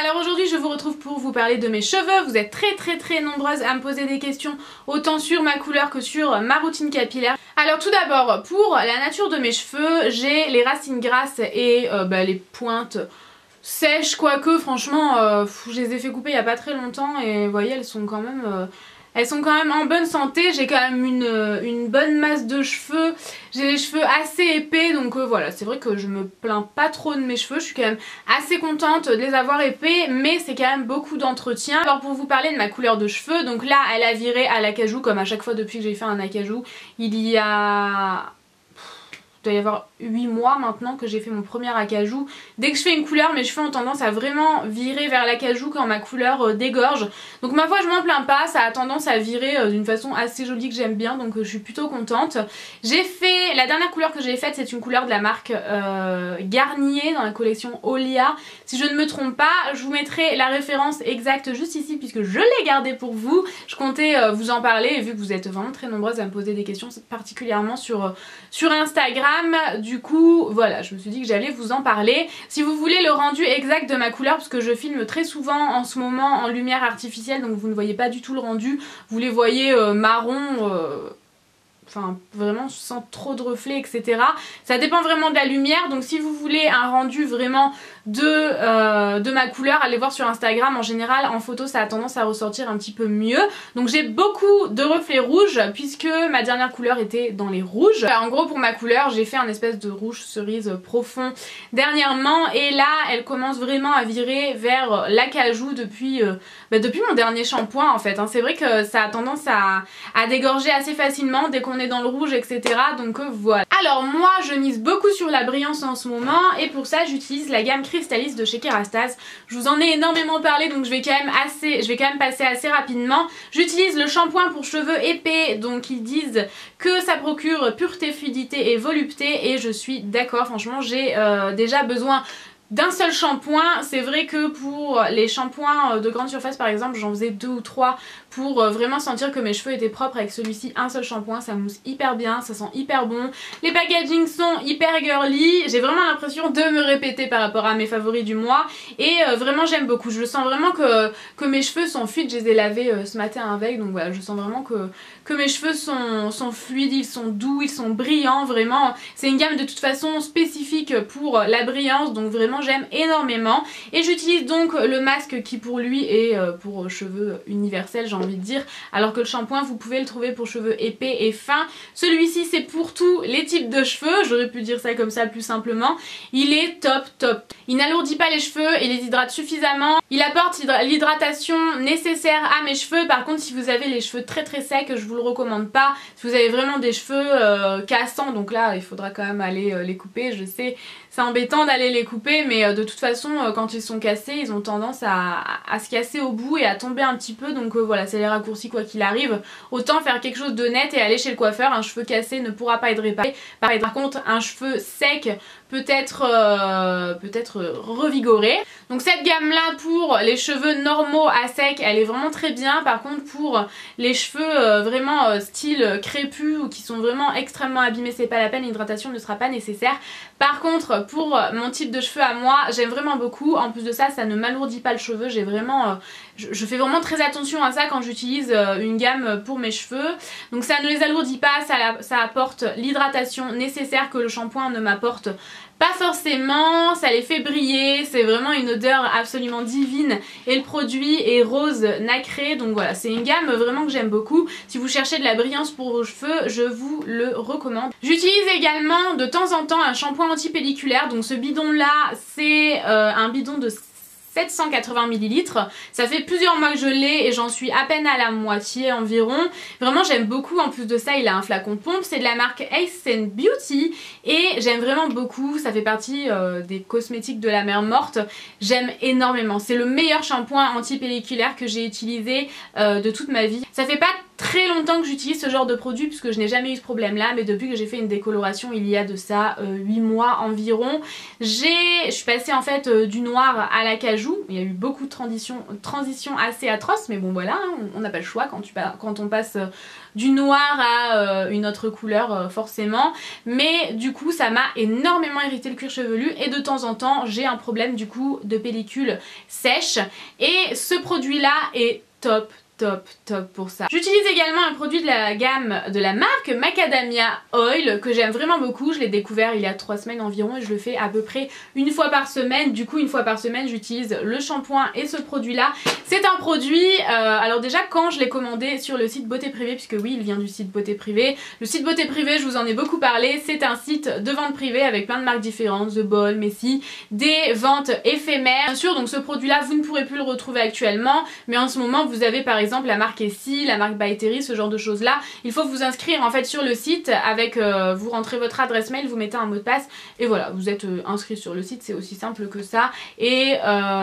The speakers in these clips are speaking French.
Alors aujourd'hui je vous retrouve pour vous parler de mes cheveux. Vous êtes très nombreuses à me poser des questions autant sur ma couleur que sur ma routine capillaire. Alors tout d'abord, pour la nature de mes cheveux, j'ai les racines grasses et les pointes sèches, quoique franchement je les ai fait couper il n'y a pas très longtemps et vous voyez elles sont quand même en bonne santé. J'ai quand même une bonne masse de cheveux, j'ai les cheveux assez épais donc voilà, c'est vrai que je me plains pas trop de mes cheveux, je suis quand même assez contente de les avoir épais, mais c'est quand même beaucoup d'entretien. Alors pour vous parler de ma couleur de cheveux, donc là elle a viré à l'acajou comme à chaque fois depuis que j'ai fait un acajou. Il doit y avoir 8 mois maintenant que j'ai fait mon premier acajou. Dès que je fais une couleur, mes cheveux ont tendance à vraiment virer vers l'acajou quand ma couleur dégorge. Donc ma foi je m'en plains pas, ça a tendance à virer d'une façon assez jolie que j'aime bien, donc je suis plutôt contente. J'ai fait, la dernière couleur que j'ai faite c'est une couleur de la marque Garnier dans la collection Olia. Si je ne me trompe pas, je vous mettrai la référence exacte juste ici puisque je l'ai gardée pour vous. Je comptais vous en parler et vu que vous êtes vraiment très nombreuses à me poser des questions, particulièrement sur Instagram. Du coup voilà, je me suis dit que j'allais vous en parler. Si vous voulez le rendu exact de ma couleur, parce que je filme très souvent en ce moment en lumière artificielle, donc vous ne voyez pas du tout le rendu, vous les voyez marron, enfin vraiment sans trop de reflets etc. Ça dépend vraiment de la lumière, donc si vous voulez un rendu vraiment de ma couleur, allez voir sur Instagram. En général en photo ça a tendance à ressortir un petit peu mieux. Donc j'ai beaucoup de reflets rouges puisque ma dernière couleur était dans les rouges. En gros pour ma couleur j'ai fait un espèce de rouge cerise profond dernièrement et là elle commence vraiment à virer vers l'acajou depuis mon dernier shampoing en fait. C'est vrai que ça a tendance à dégorger assez facilement dès qu'on est dans le rouge etc. Donc voilà. Alors moi je mise beaucoup sur la brillance en ce moment et pour ça j'utilise la gamme Crystallis de chez Kerastase. Je vous en ai énormément parlé donc je vais quand même passer assez rapidement. J'utilise le shampoing pour cheveux épais, donc ils disent que ça procure pureté, fluidité et volupté et je suis d'accord, franchement j'ai déjà besoin d'un seul shampoing. C'est vrai que pour les shampoings de grande surface par exemple j'en faisais 2 ou 3 pour vraiment sentir que mes cheveux étaient propres. Avec celui-ci un seul shampoing ça mousse hyper bien, ça sent hyper bon, les packagings sont hyper girly, j'ai vraiment l'impression de me répéter par rapport à mes favoris du mois et vraiment j'aime beaucoup. Je sens vraiment que mes cheveux sont fluides, je les ai lavés ce matin avec, donc voilà je sens vraiment que mes cheveux sont fluides, ils sont doux, ils sont brillants, vraiment c'est une gamme de toute façon spécifique pour la brillance donc vraiment j'aime énormément. Et j'utilise donc le masque qui pour lui est pour cheveux universels j'ai envie de dire, alors que le shampoing vous pouvez le trouver pour cheveux épais et fins. Celui-ci c'est pour tous les types de cheveux, j'aurais pu dire ça comme ça plus simplement. Il est top. Il n'alourdit pas les cheveux et les hydrate suffisamment. Il apporte l'hydratation nécessaire à mes cheveux. Par contre si vous avez les cheveux très secs je vous le recommande pas. Si vous avez vraiment des cheveux cassants, donc là il faudra quand même aller les couper. Je sais c'est embêtant d'aller les couper mais de toute façon quand ils sont cassés ils ont tendance à se casser au bout et à tomber un petit peu, donc voilà c'est les raccourcis quoi qu'il arrive. Autant faire quelque chose de net et aller chez le coiffeur. Un cheveu cassé ne pourra pas être réparé. Par contre un cheveu sec peut être revigoré. Donc cette gamme là pour les cheveux normaux à sec elle est vraiment très bien. Par contre pour les cheveux vraiment style crépus ou qui sont vraiment extrêmement abîmés c'est pas la peine, l'hydratation ne sera pas nécessaire. Par contre pour mon type de cheveux à moi j'aime vraiment beaucoup. En plus de ça ça ne m'alourdit pas le cheveu, j'ai vraiment je fais vraiment très attention à ça quand j'utilise une gamme pour mes cheveux. Donc ça ne les alourdit pas, ça apporte l'hydratation nécessaire que le shampoing ne m'apporte pas forcément, ça les fait briller, c'est vraiment une odeur absolument divine et le produit est rose nacré, donc voilà c'est une gamme vraiment que j'aime beaucoup. Si vous cherchez de la brillance pour vos cheveux je vous le recommande. J'utilise également de temps en temps un shampoing anti-pelliculaire, donc ce bidon là c'est un bidon de 780 ml. Ça fait plusieurs mois que je l'ai et j'en suis à peine à la moitié environ. Vraiment j'aime beaucoup, en plus de ça il a un flacon pompe, c'est de la marque Ace & Beauty et j'aime vraiment beaucoup, ça fait partie des cosmétiques de la mer morte. J'aime énormément, c'est le meilleur shampoing anti-pelliculaire que j'ai utilisé de toute ma vie. Ça fait pas très longtemps que j'utilise ce genre de produit puisque je n'ai jamais eu ce problème là, mais depuis que j'ai fait une décoloration il y a de ça 8 mois environ, je suis passée en fait du noir à l'acajou. Il y a eu beaucoup de transitions assez atroces, mais bon voilà, hein, on n'a pas le choix quand on passe du noir à une autre couleur forcément, mais du coup ça m'a énormément irrité le cuir chevelu et de temps en temps j'ai un problème du coup de pellicule sèche et ce produit là est top pour ça. J'utilise également un produit de la gamme de la marque Macadamia Oil que j'aime vraiment beaucoup. Je l'ai découvert il y a 3 semaines environ et je le fais à peu près une fois par semaine. Du coup une fois par semaine j'utilise le shampoing et ce produit là. C'est un produit, alors déjà quand je l'ai commandé sur le site Beauté Privée, puisque oui il vient du site Beauté Privée. Le site Beauté Privée, je vous en ai beaucoup parlé, c'est un site de vente privée avec plein de marques différentes, The Ball, Messi, des ventes éphémères. Bien sûr donc ce produit là vous ne pourrez plus le retrouver actuellement, mais en ce moment vous avez par exemple la marque Essie, la marque By Terry, ce genre de choses là. Il faut vous inscrire en fait sur le site avec, vous rentrez votre adresse mail, vous mettez un mot de passe et voilà, vous êtes inscrit sur le site, c'est aussi simple que ça. Et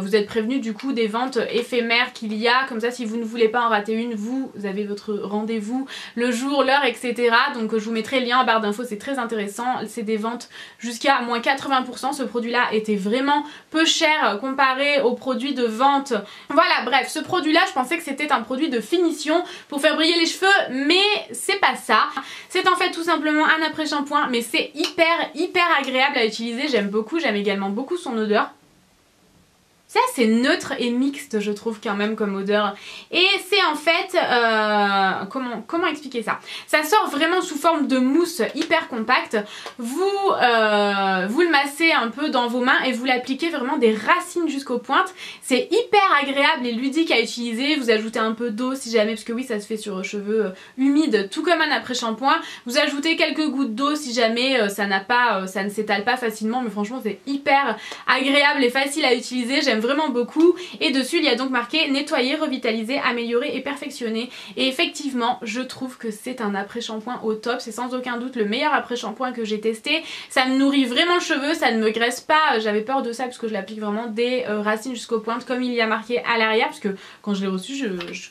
vous êtes prévenu du coup des ventes éphémères qu'il y a, comme ça si vous ne voulez pas en rater une, vous avez votre rendez-vous, le jour, l'heure, etc. Donc je vous mettrai le lien en barre d'infos, c'est très intéressant. C'est des ventes jusqu'à moins 80%. Ce produit là était vraiment peu cher comparé aux produits de vente. Voilà, bref, ce produit là je pensais que c'était un produit de finition pour faire briller les cheveux, mais c'est pas ça. C'est en fait tout simplement un après-shampoing, mais c'est hyper agréable à utiliser. J'aime beaucoup, j'aime également beaucoup son odeur. C'est assez neutre et mixte je trouve quand même comme odeur. Et c'est en fait, comment expliquer ça? Ça sort vraiment sous forme de mousse hyper compacte. Vous le massez un peu dans vos mains et vous l'appliquez vraiment des racines jusqu'aux pointes. C'est hyper agréable et ludique à utiliser. Vous ajoutez un peu d'eau si jamais, parce que oui ça se fait sur cheveux humides, tout comme un après-shampoing. Vous ajoutez quelques gouttes d'eau si jamais ça ne s'étale pas facilement, mais franchement c'est hyper agréable et facile à utiliser. J'aime vraiment beaucoup et dessus il y a donc marqué nettoyer, revitaliser, améliorer et perfectionner, et effectivement je trouve que c'est un après-shampoing au top. C'est sans aucun doute le meilleur après-shampoing que j'ai testé. Ça me nourrit vraiment le cheveu, ça ne me graisse pas. J'avais peur de ça parce que je l'applique vraiment des racines jusqu'aux pointes comme il y a marqué à l'arrière, parce que quand je l'ai reçu,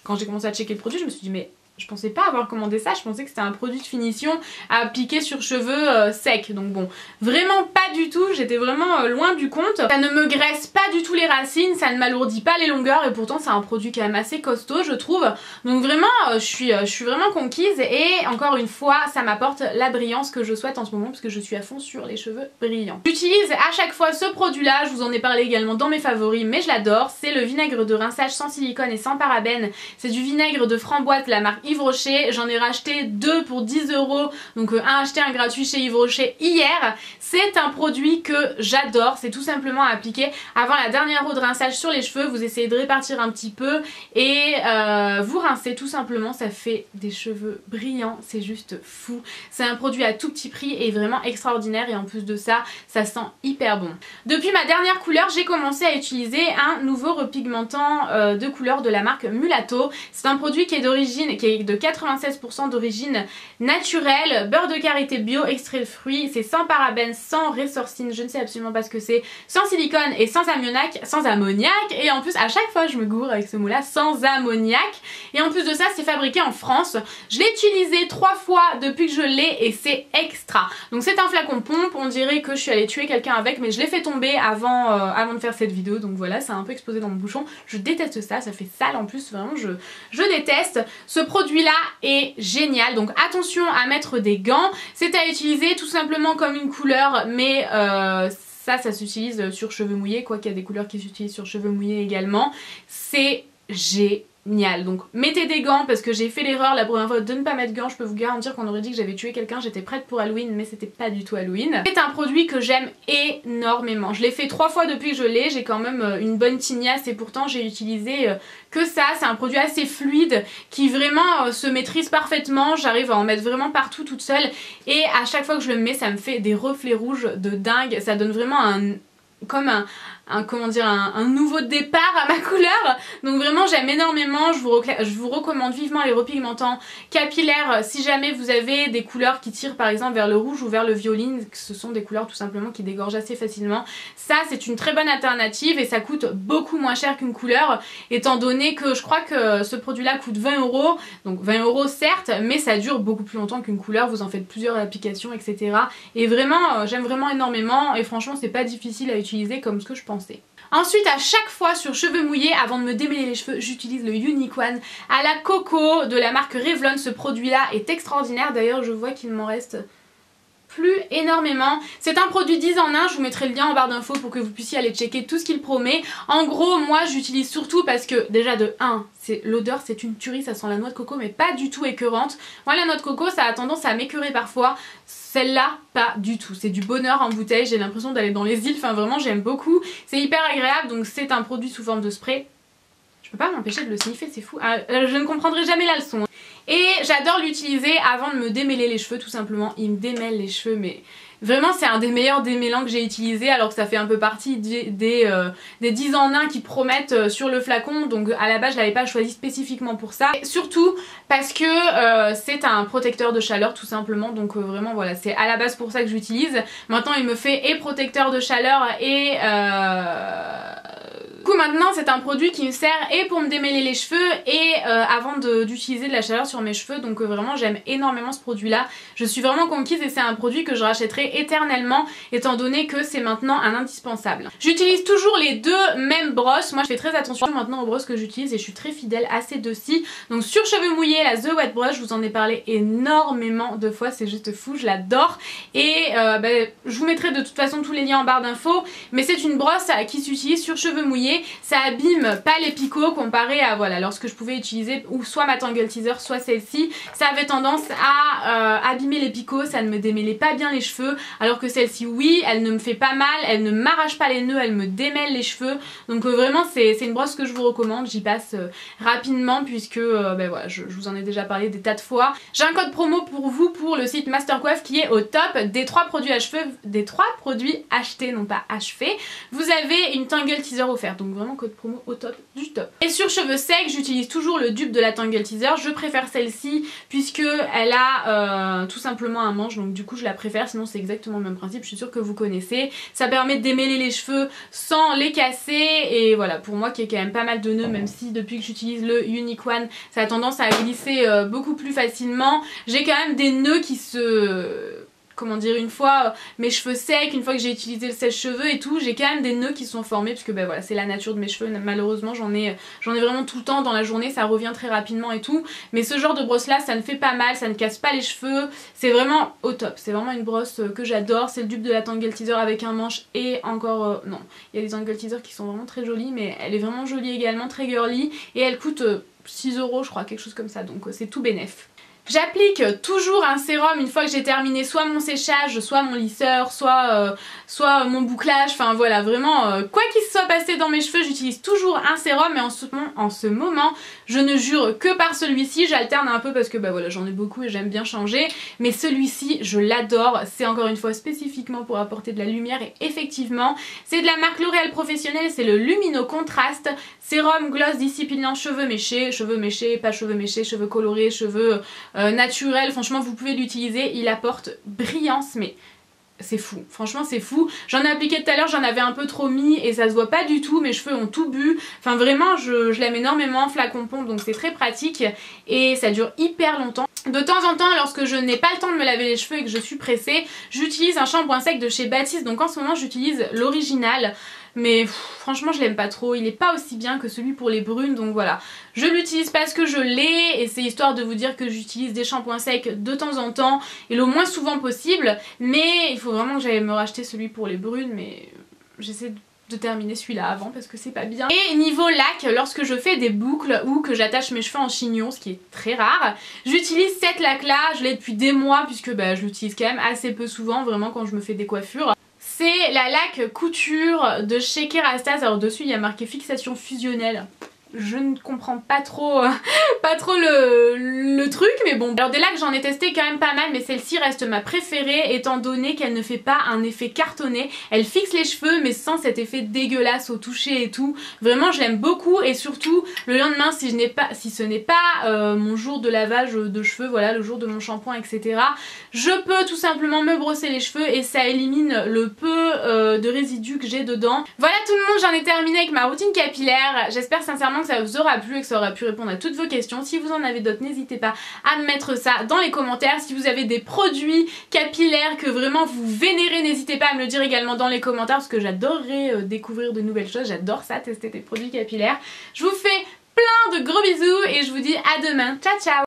quand j'ai commencé à checker le produit je me suis dit mais je pensais pas avoir commandé ça, je pensais que c'était un produit de finition à appliquer sur cheveux secs. Donc bon, vraiment pas du tout, j'étais vraiment loin du compte. Ça ne me graisse pas du tout les racines, ça ne m'alourdit pas les longueurs et pourtant c'est un produit quand même assez costaud je trouve. Donc vraiment je suis vraiment conquise et encore une fois ça m'apporte la brillance que je souhaite en ce moment parce que je suis à fond sur les cheveux brillants. J'utilise à chaque fois ce produit là, je vous en ai parlé également dans mes favoris mais je l'adore. C'est le vinaigre de rinçage sans silicone et sans parabènes. C'est du vinaigre de framboise de la marque Yves Rocher. J'en ai racheté 2 pour 10 €, donc un acheté un gratuit chez Yves Rocher hier. C'est un produit que j'adore, c'est tout simplement à appliquer avant la dernière eau de rinçage sur les cheveux. Vous essayez de répartir un petit peu et vous rincez tout simplement, ça fait des cheveux brillants, c'est juste fou. C'est un produit à tout petit prix et vraiment extraordinaire et en plus de ça, ça sent hyper bon. Depuis ma dernière couleur, j'ai commencé à utiliser un nouveau repigmentant de couleur de la marque Mulatto. C'est un produit qui est d'origine, qui est de 96% d'origine naturelle, beurre de karité bio, extrait de fruits, c'est sans parabènes, sans résorcine, je ne sais absolument pas ce que c'est, sans silicone et sans ammoniac, et en plus à chaque fois je me gourre avec ce mot là, sans ammoniac, et en plus de ça c'est fabriqué en France. Je l'ai utilisé 3 fois depuis que je l'ai et c'est extra. Donc c'est un flacon pompe, on dirait que je suis allée tuer quelqu'un avec, mais je l'ai fait tomber avant de faire cette vidéo, donc voilà, ça a un peu explosé dans mon bouchon. Je déteste ça, ça fait sale en plus, vraiment je déteste. Ce produit là est génial, donc attention à mettre des gants. C'est à utiliser tout simplement comme une couleur, mais ça s'utilise sur cheveux mouillés, quoi qu'il y a des couleurs qui s'utilisent sur cheveux mouillés également. C'est génial, donc mettez des gants parce que j'ai fait l'erreur la première fois de ne pas mettre de gants. Je peux vous garantir qu'on aurait dit que j'avais tué quelqu'un, j'étais prête pour Halloween mais c'était pas du tout Halloween. C'est un produit que j'aime énormément, je l'ai fait 3 fois depuis que je l'ai, j'ai quand même une bonne tignasse et pourtant j'ai utilisé que ça. C'est un produit assez fluide qui vraiment se maîtrise parfaitement, j'arrive à en mettre vraiment partout toute seule et à chaque fois que je le mets ça me fait des reflets rouges de dingue, ça donne vraiment comme comment dire, un nouveau départ à ma couleur. Donc vraiment j'aime énormément, je vous recommande vivement les repigmentants capillaires si jamais vous avez des couleurs qui tirent par exemple vers le rouge ou vers le violine, ce sont des couleurs tout simplement qui dégorgent assez facilement. Ça c'est une très bonne alternative et ça coûte beaucoup moins cher qu'une couleur, étant donné que je crois que ce produit là coûte 20 €, donc 20 € certes, mais ça dure beaucoup plus longtemps qu'une couleur, vous en faites plusieurs applications etc. Et vraiment j'aime vraiment énormément et franchement c'est pas difficile à utiliser comme ce que je pensais. Ensuite à chaque fois sur cheveux mouillés, avant de me démêler les cheveux, j'utilise le Unique One à la coco de la marque Revlon. Ce produit là est extraordinaire, d'ailleurs je vois qu'il m'en reste plus énormément. C'est un produit 10 en 1, je vous mettrai le lien en barre d'infos pour que vous puissiez aller checker tout ce qu'il promet. En gros moi j'utilise surtout parce que déjà de 1, l'odeur c'est une tuerie, ça sent la noix de coco mais pas du tout écœurante. Moi la noix de coco ça a tendance à m'écœurer parfois, celle-là pas du tout, c'est du bonheur en bouteille, j'ai l'impression d'aller dans les îles, enfin vraiment j'aime beaucoup, c'est hyper agréable, donc c'est un produit sous forme de spray. Je peux pas m'empêcher de le sniffer, c'est fou. Je ne comprendrai jamais la leçon. Et j'adore l'utiliser avant de me démêler les cheveux tout simplement. Il me démêle les cheveux mais vraiment c'est un des meilleurs démêlants que j'ai utilisé, alors que ça fait un peu partie des 10 en 1 qui promettent sur le flacon. Donc à la base je l'avais pas choisi spécifiquement pour ça. Et surtout parce que c'est un protecteur de chaleur tout simplement. Donc vraiment voilà, c'est à la base pour ça que j'utilise. Maintenant il me fait et protecteur de chaleur et du coup maintenant c'est un produit qui me sert et pour me démêler les cheveux et avant d'utiliser de la chaleur sur mes cheveux. Donc vraiment j'aime énormément ce produit là, je suis vraiment conquise et c'est un produit que je rachèterai éternellement étant donné que c'est maintenant un indispensable. J'utilise toujours les deux mêmes brosses, moi je fais très attention maintenant aux brosses que j'utilise et je suis très fidèle à ces deux-ci. Donc sur cheveux mouillés la The Wet Brush, je vous en ai parlé énormément de fois, c'est juste fou, je l'adore et je vous mettrai de toute façon tous les liens en barre d'infos, mais c'est une brosse qui s'utilise sur cheveux mouillés. Ça abîme pas les picots comparé à voilà lorsque je pouvais utiliser ou soit ma Tangle Teezer soit celle-ci, ça avait tendance à abîmer les picots, ça ne me démêlait pas bien les cheveux, alors que celle-ci oui elle ne me fait pas mal, elle ne m'arrache pas les nœuds, elle me démêle les cheveux. Donc vraiment c'est une brosse que je vous recommande, j'y passe rapidement puisque voilà, je vous en ai déjà parlé des tas de fois. J'ai un code promo pour vous pour le site Mastercoif qui est au top des 3 produits achetés, non pas achevés. Vous avez une Tangle Teezer offerte, donc vraiment code promo au top du top. Et sur cheveux secs j'utilise toujours le dupe de la Tangle Teezer, je préfère celle-ci puisque elle a tout simplement un manche, donc du coup je la préfère, sinon c'est exactement le même principe, je suis sûre que vous connaissez. Ça permet de démêler les cheveux sans les casser et voilà, pour moi qui ai quand même pas mal de nœuds, même si depuis que j'utilise le Unique One ça a tendance à glisser beaucoup plus facilement, j'ai quand même des nœuds qui se... comment dire, une fois mes cheveux secs, une fois que j'ai utilisé le sèche-cheveux et tout, j'ai quand même des nœuds qui sont formés parce que voilà c'est la nature de mes cheveux, malheureusement j'en ai vraiment tout le temps dans la journée, ça revient très rapidement et tout, mais ce genre de brosse là ça ne fait pas mal, ça ne casse pas les cheveux, c'est vraiment au top, c'est vraiment une brosse que j'adore. C'est le dupe de la Tangle Teezer avec un manche et encore non, il y a des Tangle Teezer qui sont vraiment très jolies mais elle est vraiment jolie également, très girly et elle coûte 6 € je crois, quelque chose comme ça, donc c'est tout bénef. J'applique toujours un sérum une fois que j'ai terminé soit mon séchage, soit mon lisseur, soit mon bouclage, enfin voilà vraiment quoi qu'il se soit passé dans mes cheveux j'utilise toujours un sérum et en ce moment je ne jure que par celui-ci, j'alterne un peu parce que voilà j'en ai beaucoup et j'aime bien changer, mais celui-ci je l'adore, c'est encore une fois spécifiquement pour apporter de la lumière et effectivement c'est de la marque L'Oréal Professionnel, c'est le Lumino Contrast sérum gloss dissipilant cheveux méchés, pas cheveux méchés, cheveux colorés, cheveux naturels, franchement vous pouvez l'utiliser, il apporte brillance mais c'est fou, franchement c'est fou. J'en ai appliqué tout à l'heure, j'en avais un peu trop mis et ça se voit pas du tout, mes cheveux ont tout bu, enfin vraiment je l'aime énormément, flacon pompe donc c'est très pratique et ça dure hyper longtemps. De temps en temps lorsque je n'ai pas le temps de me laver les cheveux et que je suis pressée, j'utilise un shampoing sec de chez Baptiste, donc en ce moment j'utilise l'original. Mais franchement je l'aime pas trop, il est pas aussi bien que celui pour les brunes, donc voilà. Je l'utilise parce que je l'ai et c'est histoire de vous dire que j'utilise des shampoings secs de temps en temps et le moins souvent possible, mais il faut vraiment que j'aille me racheter celui pour les brunes, mais j'essaie de terminer celui-là avant parce que c'est pas bien. Et niveau lac, lorsque je fais des boucles ou que j'attache mes cheveux en chignon, ce qui est très rare, j'utilise cette lac là, je l'ai depuis des mois puisque je l'utilise quand même assez peu souvent, vraiment quand je me fais des coiffures. C'est la laque couture de chez Kerastase, alors dessus il y a marqué fixation fusionnelle. je ne comprends pas trop, le truc, mais bon. Alors des LAC j'en ai testé quand même pas mal, mais celle-ci reste ma préférée étant donné qu'elle ne fait pas un effet cartonné. Elle fixe les cheveux mais sans cet effet dégueulasse au toucher et tout. Vraiment je l'aime beaucoup et surtout le lendemain si ce n'est pas mon jour de lavage de cheveux, voilà, le jour de mon shampoing etc. Je peux tout simplement me brosser les cheveux et ça élimine le peu de résidus que j'ai dedans. Voilà tout le monde, j'en ai terminé avec ma routine capillaire. J'espère sincèrement que ça vous aura plu et que ça aura pu répondre à toutes vos questions. Si vous en avez d'autres, n'hésitez pas à me mettre ça dans les commentaires. Si vous avez des produits capillaires que vraiment vous vénérez, n'hésitez pas à me le dire également dans les commentaires parce que j'adorerais découvrir de nouvelles choses. J'adore ça, tester des produits capillaires. Je vous fais plein de gros bisous et je vous dis à demain. Ciao ciao.